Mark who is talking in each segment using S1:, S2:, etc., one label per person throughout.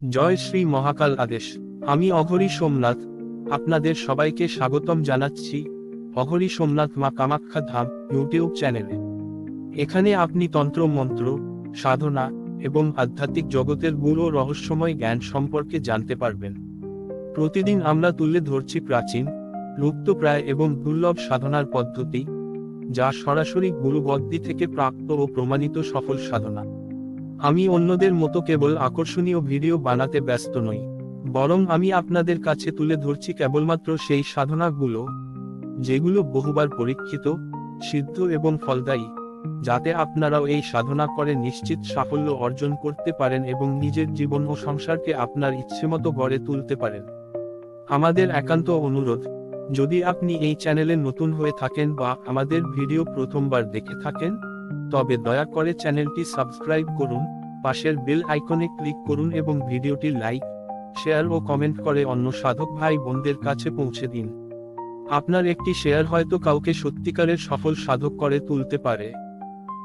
S1: জয় শ্রী মহাকাল আদেশ। আমি অঘরী সোমনাথ, আপনাদের সবাইকে স্বাগতম জানাচ্ছি অঘরী সোমনাথ মা কামাখ্যা ধাম ইউটিউব চ্যানেলে। এখানে আপনি তন্ত্র মন্ত্র, সাধনা এবং আধ্যাত্মিক জগতের গূঢ় রহস্যময় জ্ঞান সম্পর্কে জানতে পারবেন। প্রতিদিন আমরা তুলে ধরছি প্রাচীন, লুপ্তপ্রায় এবং দুর্লভ সাধনার পদ্ধতি, যা সরাসরি গুরুবদ্দি থেকে প্রাপ্ত ও প্রমাণিত সফল সাধনা। আমি অন্যদের মতো কেবল আকর্ষণীয় ভিডিও বানাতে ব্যস্ত নই, বরং আমি আপনাদের কাছে তুলে ধরছি কেবলমাত্র সেই সাধনাগুলো যেগুলো বহুবার পরীক্ষিত, সিদ্ধ এবং ফলদায়ী, যাতে আপনারাও এই সাধনা করে নিশ্চিত সাফল্য অর্জন করতে পারেন এবং নিজের জীবন ও সংসারকে আপনার ইচ্ছেমতো গড়ে তুলতে পারেন। আমাদের একান্ত অনুরোধ, যদি আপনি এই চ্যানেলে নতুন হয়ে থাকেন বা আমাদের ভিডিও প্রথমবার দেখে থাকেন, তবে দয়া করে চ্যানেলটি সাবস্ক্রাইব করুন, পাশের বেল আইকনে ক্লিক করুন এবং ভিডিওটি লাইক, শেয়ার ও কমেন্ট করে অন্য সাধক ভাই বোনদের কাছে পৌঁছে দিন। আপনার একটি শেয়ার হয়তো কাউকে সত্যিকারের সফল সাধক করে তুলতে পারে,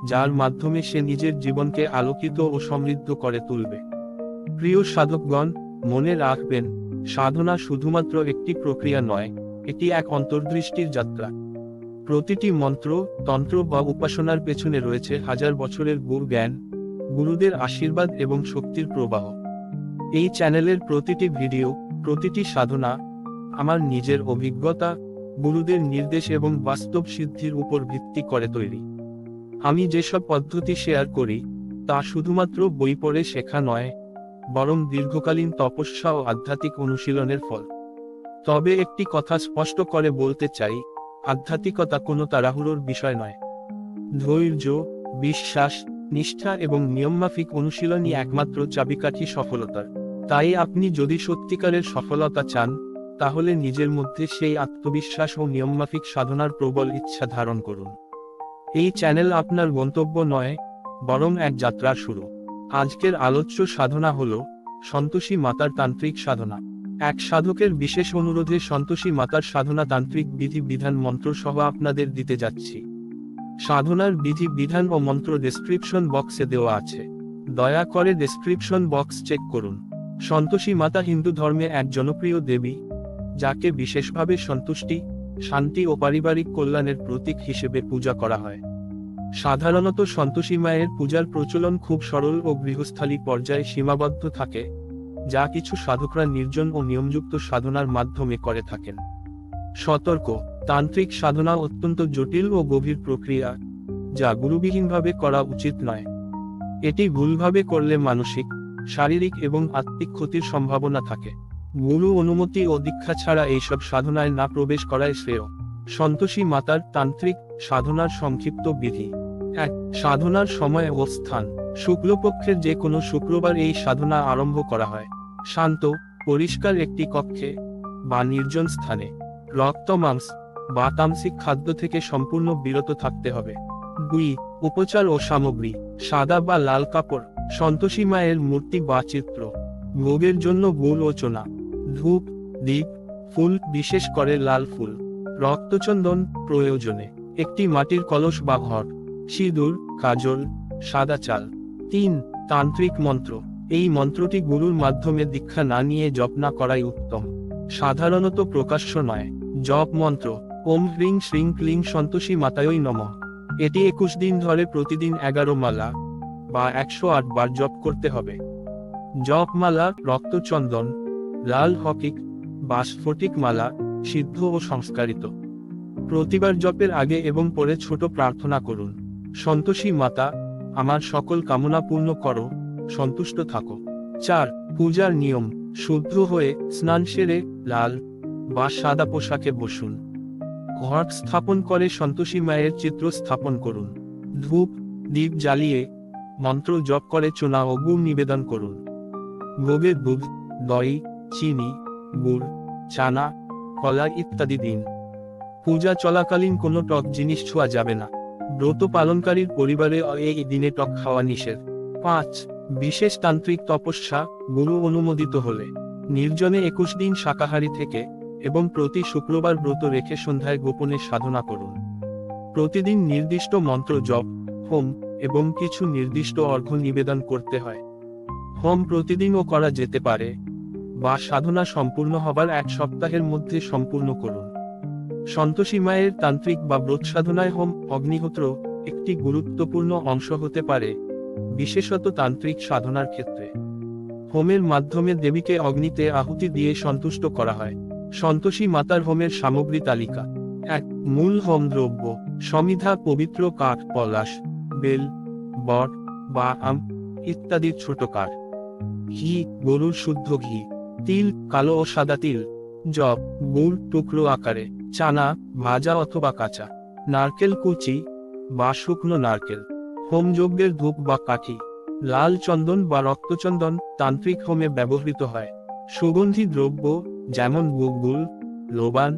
S1: যার মাধ্যমে সে নিজের জীবনকে আলোকিত ও সমৃদ্ধ করে তুলবে। প্রিয় সাধকগণ, মনে রাখবেন, সাধনা শুধুমাত্র একটি প্রক্রিয়া নয়, এটি এক অন্তর্দৃষ্টির যাত্রা। প্রতিটি মন্ত্র, তন্ত্র বা উপাসনার পেছনে রয়েছে হাজার বছরের গুরু জ্ঞান, গুরুদের আশীর্বাদ এবং শক্তির প্রবাহ। এই চ্যানেলের প্রতিটি ভিডিও, প্রতিটি সাধনা আমার নিজের অভিজ্ঞতা, গুরুদের নির্দেশ এবং বাস্তব সিদ্ধির উপর ভিত্তি করে তৈরি। আমি যেসব পদ্ধতি শেয়ার করি, তা শুধুমাত্র বই পড়ে শেখা নয়, বরং দীর্ঘকালীন তপস্যা ও আধ্যাত্মিক অনুশীলনের ফল। তবে একটি কথা স্পষ্ট করে বলতে চাই, আধ্যাত্মিকতা কোনো তাড়াহুড়োর বিষয় নয়। ধৈর্য, বিশ্বাস, নিষ্ঠা এবং নিয়মমাফিক অনুশীলনই একমাত্র চাবিকাঠি সফলতার। তাই আপনি যদি সত্যিকারের সফলতা চান, তাহলে নিজের মধ্যে সেই আত্মবিশ্বাস ও নিয়মমাফিক সাধনার প্রবল ইচ্ছা ধারণ করুন। এই চ্যানেল আপনার গন্তব্য নয়, বরং এক যাত্রার শুরু। আজকের আলোচ্য সাধনা হল সন্তোষী মাতার তান্ত্রিক সাধনা। এক সাধকের বিশেষ অনুরোধে সন্তোষী মাতার সাধনা তান্ত্রিক বিধি বিধান মন্ত্র সহ আপনাদের দিতে যাচ্ছি। সাধনার বিধি বিধান ও মন্ত্র ডেসক্রিপশন বক্সে দেওয়া আছে, দয়া করে ডেসক্রিপশন বক্স চেক করুন। সন্তোষী মাতা হিন্দু ধর্মে এক জনপ্রিয় দেবী, যাকে বিশেষভাবে সন্তুষ্টি, শান্তি ও পারিবারিক কল্যাণের প্রতীক হিসেবে পূজা করা হয়। সাধারণত সন্তোষী মায়ের পূজার প্রচলন খুব সরল ও গৃহস্থালী পর্যায়ে সীমাবদ্ধ থাকে, যা কিছু সাধকরা নির্জন ও নিয়মযুক্ত সাধনার মাধ্যমে করে থাকেন। সতর্ক, তান্ত্রিক সাধনা অত্যন্ত জটিল ও গভীর প্রক্রিয়া, যা গুরুবিহীনভাবে করা উচিত নয়। এটি ভুলভাবে করলে মানসিক, শারীরিক এবং আত্মিক ক্ষতির সম্ভাবনা থাকে। গুরু অনুমতি ও দীক্ষা ছাড়া এইসব সাধনায় না প্রবেশ করাই শ্রেয়। সন্তোষী মাতার তান্ত্রিক সাধনার সংক্ষিপ্ত বিধি। 1. সাধনার সময় ও স্থান। শুক্লপক্ষের যে কোনো শুক্রবার এই সাধনা আরম্ভ করা হয়। শান্ত, পরিষ্কার একটি কক্ষে বা নির্জন স্থানে। রক্ত, মাংস বা তামসিক খাদ্য থেকে সম্পূর্ণ বিরত থাকতে হবে। 2. উপচার ও সামগ্রী। সাদা বা লাল কাপড়, সন্তোষী মায়ের মূর্তি বা চিত্র, ভোগের জন্য গুড় ও চোনা, ধূপ, দীপ, ফুল, বিশেষ করে লাল ফুল, রক্তচন্দন প্রয়োজনে, একটি মাটির কলস বা ঘট, সিঁদুর, কাজল, সাদা চাল। 3. তান্ত্রিক মন্ত্র। এই মন্ত্রটি গুরুর মাধ্যমে দীক্ষা না নিয়ে জপ না করাই উত্তম। সাধারণত প্রকাশ্য নয়। জপ মন্ত্র: ওম হ্রিং শ্রীং ক্লিং সন্তোষী মাতায়ই নমঃ। এটি 21 দিন ধরে প্রতিদিন 11 মালা বা 108 বার জপ করতে হবে। জপমালা: রক্তচন্দন, লাল হকিক বা স্ফটিক মালা, সিদ্ধ ও সংস্কারিত। প্রতিবার জপের আগে এবং পরে ছোট প্রার্থনা করুন: সন্তোষী মাতা, আমার সকল কামনা পূর্ণ করো, সন্তুষ্ট থাকো। 4. পূজার নিয়ম: শুদ্ধ হয়ে স্নান সেরে লাল বা সাদা পোশাকে বসুন। ঘট স্থাপন করে সন্তোষী মায়ের চিত্র স্থাপন করুন। ধূপ, দীপ জ্বালিয়ে মন্ত্র জপ করে চোনা ও গুড় নিবেদন করুন। ভোগে দুধ, দই, চিনি, গুড়, চানা, কলা ইত্যাদি দিন। পূজা চলাকালীন কোনো টক জিনিস ছোঁয়া যাবে না। ব্রত পালনকারীর পরিবারে এই দিনে টক খাওয়া নিষেধ। 5. বিশেষ তান্ত্রিক তপস্যা: গুরু অনুমোদিত হলে নির্জনে 21 দিন শাকাহারী থেকে এবং প্রতি শুক্রবার ব্রত রেখে সন্ধ্যায় গোপনে সাধনা করুন। প্রতিদিন নির্দিষ্ট মন্ত্র জপ, হোম এবং কিছু নির্দিষ্ট অর্ঘ্য নিবেদন করতে হয়। হোম প্রতিদিনও করা যেতে পারে, বা সাধনা সম্পূর্ণ হবার 1 সপ্তাহের মধ্যে সম্পূর্ণ করুন। সন্তোষী মায়ের তান্ত্রিক বা ব্রত সাধনায় হোম অগ্নিহোত্র একটি গুরুত্বপূর্ণ অংশ হতে পারে, বিশেষত তান্ত্রিক সাধনার ক্ষেত্রে। হোমের মাধ্যমে দেবীকে অগ্নিতে আহুতি দিয়ে সন্তুষ্ট করা হয়। সন্তোষী মাতার হোমের সামগ্রী তালিকা: 1. মূল হোম দ্রব্য: সমিধা, পবিত্র কাঠ, পলাশ, বেল, বট বা আম ইত্যাদি ছোট কাঠ। ঘি: গরুর শুদ্ধ ঘি। তিল: কালো ও সাদা তিল। জব: গুড় টুকরো আকারে। চানা: ভাজা অথবা কাঁচা। নারকেল কুচি বা শুকনো নারকেল। হোমযজ্ঞের ধূপ বা কাঠি। লাল চন্দন বা রক্তচন্দন তান্ত্রিক হোমে ব্যবহৃত হয়। সুগন্ধি দ্রব্য যেমন গুগল, লোবান,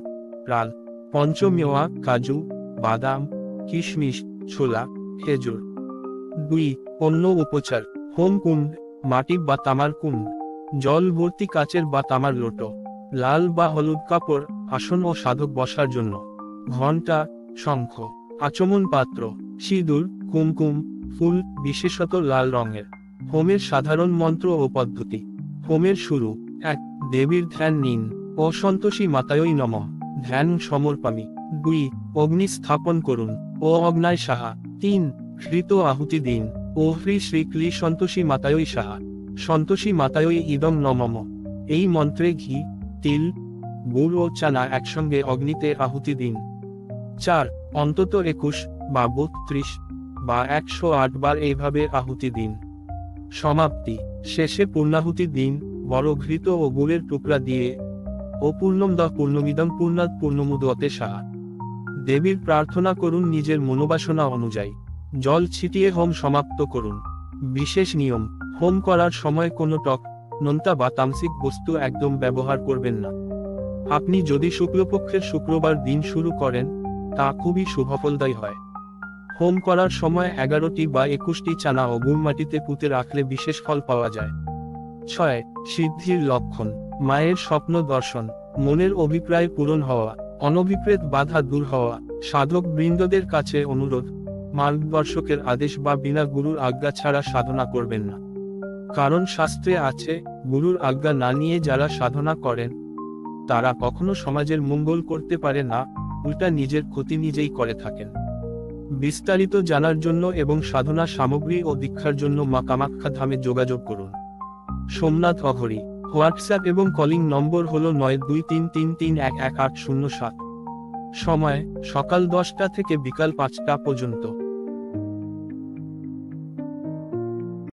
S1: প্রাল। পঞ্চমেওয়া: কাজু, বাদাম, কিশমিশ, ছোলা, খেজুর। 2. অন্য উপচার: হোম কুণ্ড: মাটি বা তামার কুণ্ড। জল ভর্তি কাচের বা তামার লোটো। লাল বা হলুদ কাপড় আসন ও সাধক বসার জন্য। ঘণ্টা, শঙ্খ। আচমন পাত্র: সিঁদুর, কুমকুম, ফুল বিশেষত লাল রঙের। হোমের সাধারণ মন্ত্র ও পদ্ধতি: হোমের শুরু: 1. দেবীর ধ্যান নিন। ও সন্তোষী মাতায়ই নমঃ ধ্যান সমর্পামি। 2. অগ্নি স্থাপন করুন। ও অগ্নায় সাহা। 3. ঘৃত আহুতি দিন। ও হ্রি শ্রী ক্লি সন্তোষী মাতায়ই সাহা। সন্তোষী মাতায়ই ইদং নমঃ। এই মন্ত্রে ঘি, তিল, গুড় ও চানা একসঙ্গে অগ্নিতে আহুতি দিন। 4. অন্তত 21 বা 32 বা 108 বার এইভাবে আহুতি দিন। সমাপ্তি: শেষে পূর্ণাহুতি দিন, বড় ঘৃত ও গুড়ের টুকরা দিয়ে। ও পূর্ণম দ পূর্ণমিদং পূর্ণাৎ পূর্ণমুদতে সাহা। দেবীর প্রার্থনা করুন নিজের মনোবাসনা অনুযায়ী। জল ছিটিয়ে হোম সমাপ্ত করুন। বিশেষ নিয়ম: হোম করার সময় কোনো টক, নোনতা বা তামসিক বস্তু একদম ব্যবহার করবেন না। আপনি যদি শুক্লপক্ষের শুক্রবার দিন শুরু করেন, তা খুবই শুভফলদায়ী হয়। হোম করার সময় 11টি বা 21টি চানা ও গুড় মাটিতে পুঁতে রাখলে বিশেষ ফল পাওয়া যায়। 6. সিদ্ধির লক্ষণ: মায়ের স্বপ্ন দর্শন, মনের অভিপ্রায় পূরণ হওয়া, অনভিপ্রেত বাধা দূর হওয়া। সাধক বৃন্দদের কাছে অনুরোধ: মার্গদর্শকের আদেশ বা বিনা গুরুর আজ্ঞা ছাড়া সাধনা করবেন না। কারণ শাস্ত্রে আছে, গুরুর আজ্ঞা না নিয়ে যারা সাধনা করেন, তারা কখনো সমাজের মঙ্গল করতে পারে না, উল্টা নিজের ক্ষতি নিজেই করে থাকেন। বিস্তারিত জানার জন্য এবং সাধনা সামগ্রী ও দীক্ষার জন্য মা কামাখ্যা ধামে যোগাযোগ করুন। সোমনাথ অঘরী। হোয়াটসঅ্যাপ এবং কলিং নম্বর হল 9233311807। সময়: সকাল 10টা থেকে বিকাল 5টা পর্যন্ত।